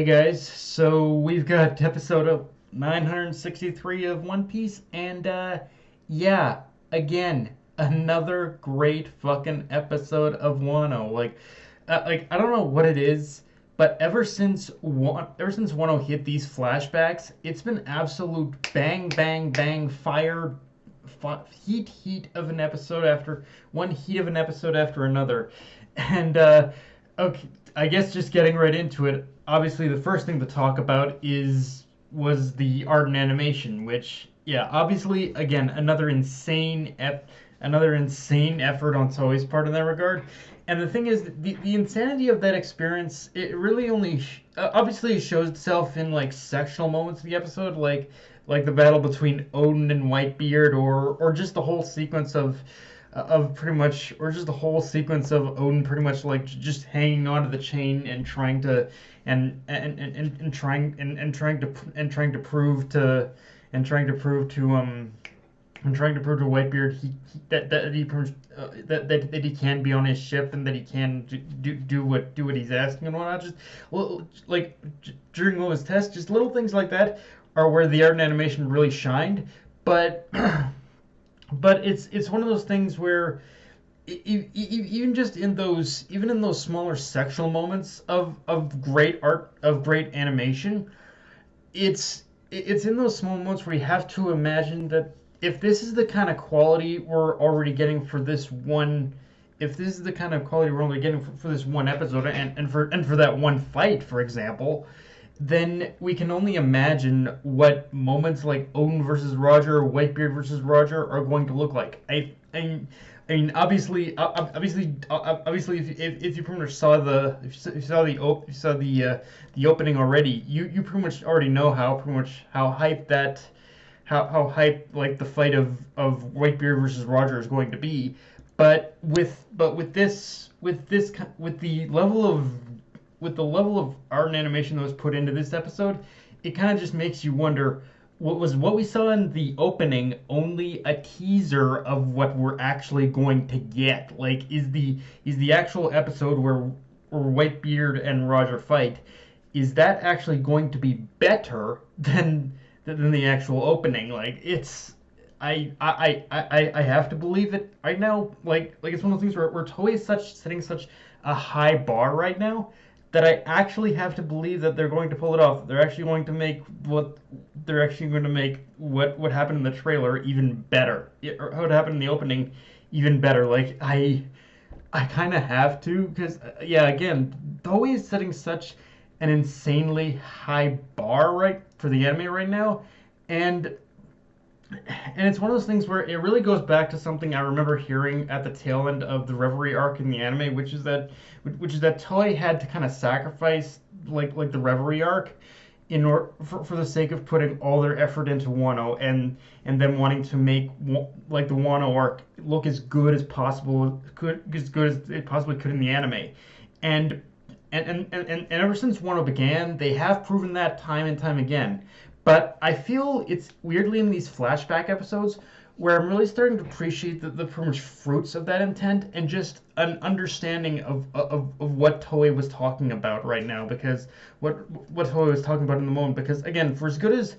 Hey guys, so we've got episode of 963 of One Piece, and yeah, again, another great fucking episode of Wano. Like I don't know what it is, but ever since Wano hit these flashbacks, it's been absolute bang, bang, bang, heat of an episode after one heat of an episode after another, and okay, I guess just getting right into it. Obviously, the first thing to talk about is was the art and animation, which yeah, obviously again another insane effort on Toei's part in that regard. And the thing is, the insanity of that experience, it really only obviously shows itself in like sectional moments of the episode, like the battle between Oden and Whitebeard, or just the whole sequence of pretty much, or just the whole sequence of Odin pretty much like just hanging onto the chain and trying to and trying to prove to Whitebeard that he can be on his ship and that he can do what he's asking and whatnot. Just like during those tests, just little things like that are where the art and animation really shined. But but it's one of those things where even in those smaller sectional moments of great art, of great animation, it's in those small moments where you have to imagine that if this is the kind of quality we're already getting for this one if this is the kind of quality we're only getting for this one episode, and for that one fight, for example, then we can only imagine what moments like Odin versus Roger or Whitebeard versus Roger are going to look like. I mean, obviously, if you pretty much saw the opening already, you pretty much already know how hyped like the fight of Whitebeard versus Roger is going to be. But with the level of art and animation that was put into this episode, it kind of just makes you wonder, what we saw in the opening only a teaser of what we're actually going to get? Like, is the actual episode where Whitebeard and Roger fight, is that actually going to be better than the actual opening? Like, I have to believe it right now. Like it's one of those things where Toei is setting such a high bar right now that I actually have to believe that they're going to pull it off. They're actually going to make what happened in the trailer even better, or what happened in the opening even better. Like I kind of have to, because yeah, again, Toei is setting such an insanely high bar right for the anime right now, and it's one of those things where it really goes back to something I remember hearing at the tail end of the Reverie arc in the anime, which is that Toei had to kind of sacrifice like the Reverie arc in order for the sake of putting all their effort into Wano, and them wanting to make like the Wano arc look as good as possible, as good as it possibly could in the anime. And and ever since Wano began, they have proven that time and time again. But I feel it's weirdly in these flashback episodes where I'm really starting to appreciate the pretty much fruits of that intent, and just an understanding of what Toei was talking about right now, because what Toei was talking about in the moment. Because again, for as good as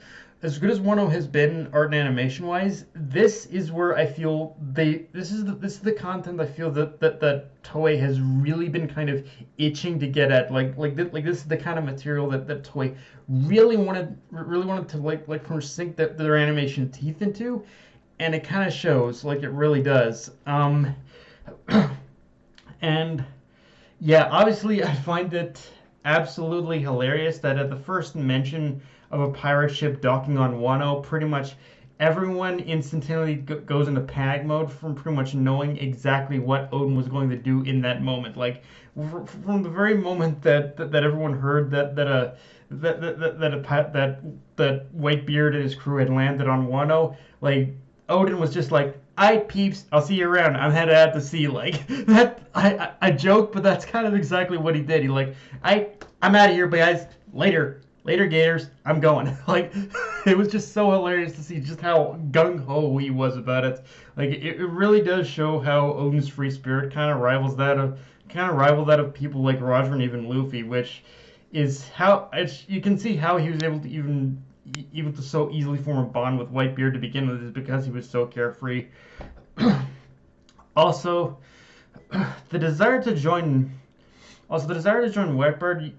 Wano has been art and animation wise, this is where I feel this is the content I feel that Toei has really been kind of itching to get at. Like this is the kind of material that Toei really wanted to like pretty much sink their animation teeth into, and it kind of shows, like it really does. And yeah, obviously I find it absolutely hilarious that at the first mention of a pirate ship docking on Wano, pretty much everyone instantaneously goes into panic mode from pretty much knowing exactly what Odin was going to do in that moment. Like from the very moment that everyone heard that Whitebeard and his crew had landed on Wano, like Odin was just like, "I peeps, I'll see you around. I'm headed out to sea." Like that, I joke, but that's kind of exactly what he did. He like, I'm out of here, guys. Later, Gators. I'm going. Like, it was just so hilarious to see just how gung ho he was about it. Like, it really does show how Odin's free spirit kind of rivals that of people like Roger and even Luffy, which is how you can see how he was able to even to so easily form a bond with Whitebeard to begin with is because he was so carefree. Also, the desire to join the desire to join Whitebeard,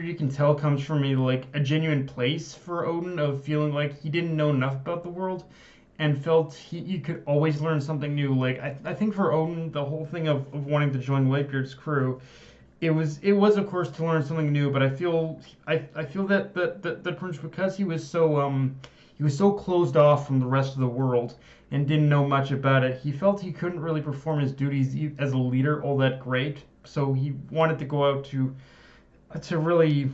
you can tell comes from a genuine place for Oden of feeling like he didn't know enough about the world, and felt he could always learn something new. I think for Oden, the whole thing of wanting to join Whitebeard's crew, it was of course to learn something new, but I feel that pretty much because he was so closed off from the rest of the world and didn't know much about it, he felt he couldn't really perform his duties as a leader all that great. So he wanted to go out to really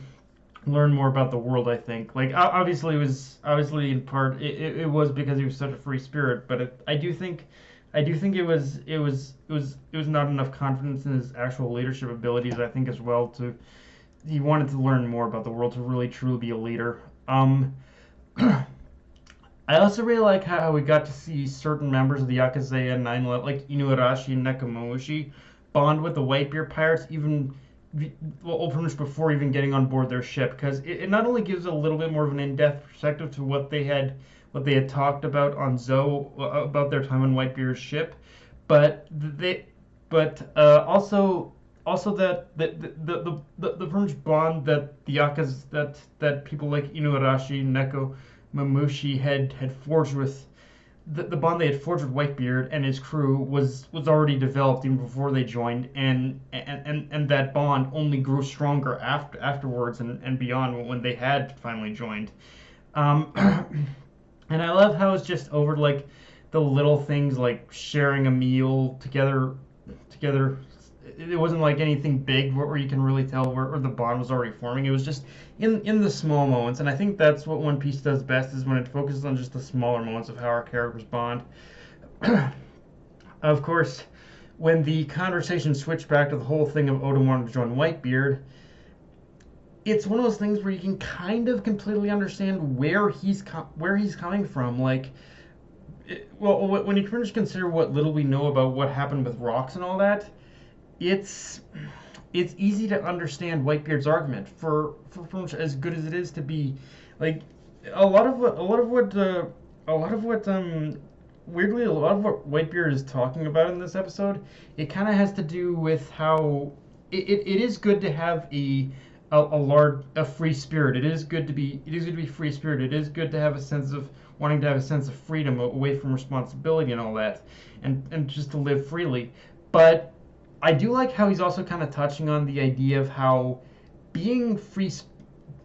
learn more about the world. I think obviously it was obviously in part it was because he was such a free spirit, but I do think it was not enough confidence in his actual leadership abilities. I think as well to he wanted to learn more about the world to really truly be a leader. I also really like how we got to see certain members of the Yakuza 9, like Inuarashi and Nekomamushi, bond with the Whitebeard pirates even well, pretty much before even getting on board their ship, because it not only gives a little bit more of an in-depth perspective to what they had talked about on Zoe about their time on Whitebeard's ship, but also the pretty much bond that the Yakas that people like Inuarashi, Neko, Mamushi had forged with the bond they had forged with Whitebeard and his crew was already developed even before they joined, and that bond only grew stronger afterwards and beyond when they had finally joined. Um, and I love how it's just over the little things like sharing a meal together. It wasn't like anything big where you can really tell where the bond was already forming. It was just in the small moments, and I think that's what One Piece does best is when it focuses on just the smaller moments of how our characters bond. Of course, when the conversation switched back to the whole thing of Oda wanting to join Whitebeard, it's one of those things where you can kind of completely understand where he's coming from. When you pretty much consider what little we know about what happened with rocks and all that, it's it's easy to understand Whitebeard's argument for pretty much as good as it is to be like a lot of what weirdly a lot of what Whitebeard is talking about in this episode, it kind of has to do with how it is good to have a free spirit. It is good to be free spirit. It is good to have a sense of wanting to have a sense of freedom away from responsibility and all that, and just to live freely. But I do like how he's also kind of touching on the idea of how being free,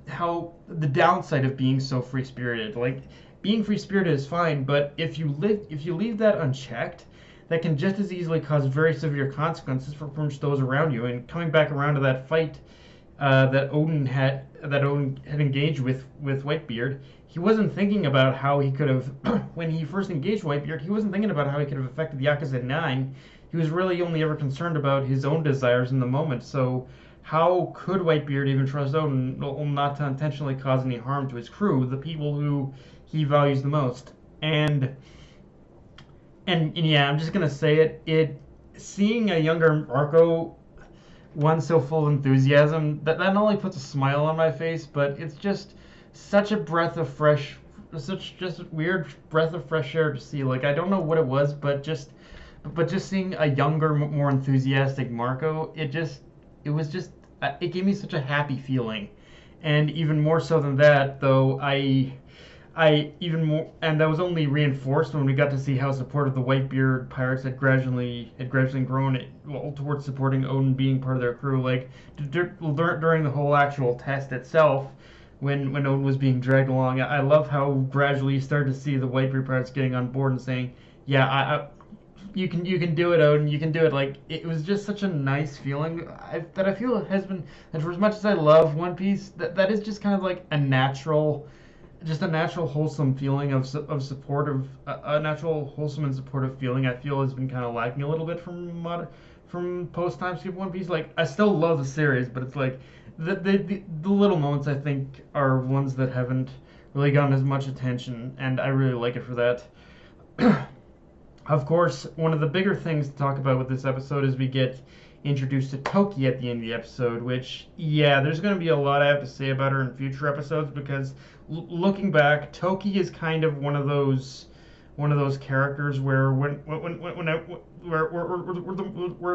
how the downside of being so free spirited. Like being free spirited is fine, but if you leave that unchecked, that can just as easily cause very severe consequences for pretty much those around you. And coming back around to that fight that Odin had engaged with Whitebeard, he wasn't thinking about how he could have when he first engaged Whitebeard. He wasn't thinking about how he could have affected the Yakuza 9. He was really only ever concerned about his own desires in the moment. So how could Whitebeard even trust Odin not to intentionally cause any harm to his crew, the people who he values the most? And yeah, I'm just gonna say it seeing a younger Marco, one so full of enthusiasm, that not only puts a smile on my face, but it's just such a breath of fresh, such just a weird breath of fresh air to see. Like I don't know what it was, but just seeing a younger, more enthusiastic Marco, it gave me such a happy feeling. And even more so than that, though, I even more, and that was only reinforced when we got to see how supportive the Whitebeard pirates had gradually grown towards supporting Odin being part of their crew. Like during the whole actual test itself, when Odin was being dragged along, I love how gradually you started to see the Whitebeard pirates getting on board and saying, "Yeah, you can do it, Odin. You can do it." Like it was just such a nice feeling that I feel has been. And for as much as I love One Piece, that is just kind of like a natural wholesome feeling of supportive a natural wholesome and supportive feeling I feel has been kind of lacking a little bit from post time skip One Piece. Like I still love the series, but it's like the little moments I think are ones that haven't really gotten as much attention, and I really like it for that. Of course, one of the bigger things to talk about with this episode is we get introduced to Toki at the end of the episode, which, yeah, there's going to be a lot I have to say about her in future episodes because looking back, Toki is kind of one of those characters where where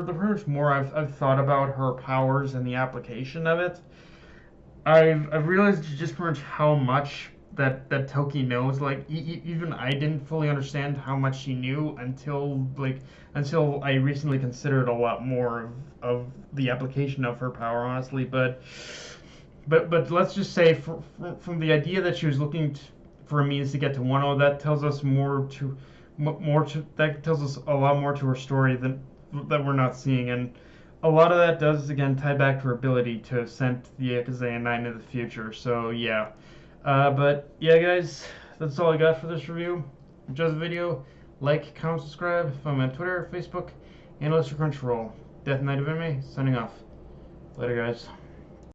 the first more I've thought about her powers and the application of it, I've realized just pretty much how much that Toki knows. Like even I didn't fully understand how much she knew until I recently considered a lot more of the application of her power, honestly. But let's just say from the idea that she was looking for a means to get to 1-0, that tells us that tells us a lot more to her story than that we're not seeing, and a lot of that does again tie back to her ability to send the Yakuza 9 into the future. So yeah, but yeah, guys, that's all I got for this review. Enjoy the video, like, comment, subscribe. Follow me on Twitter, Facebook, and Crunchyroll. Death Knight of Anime, signing off. Later, guys.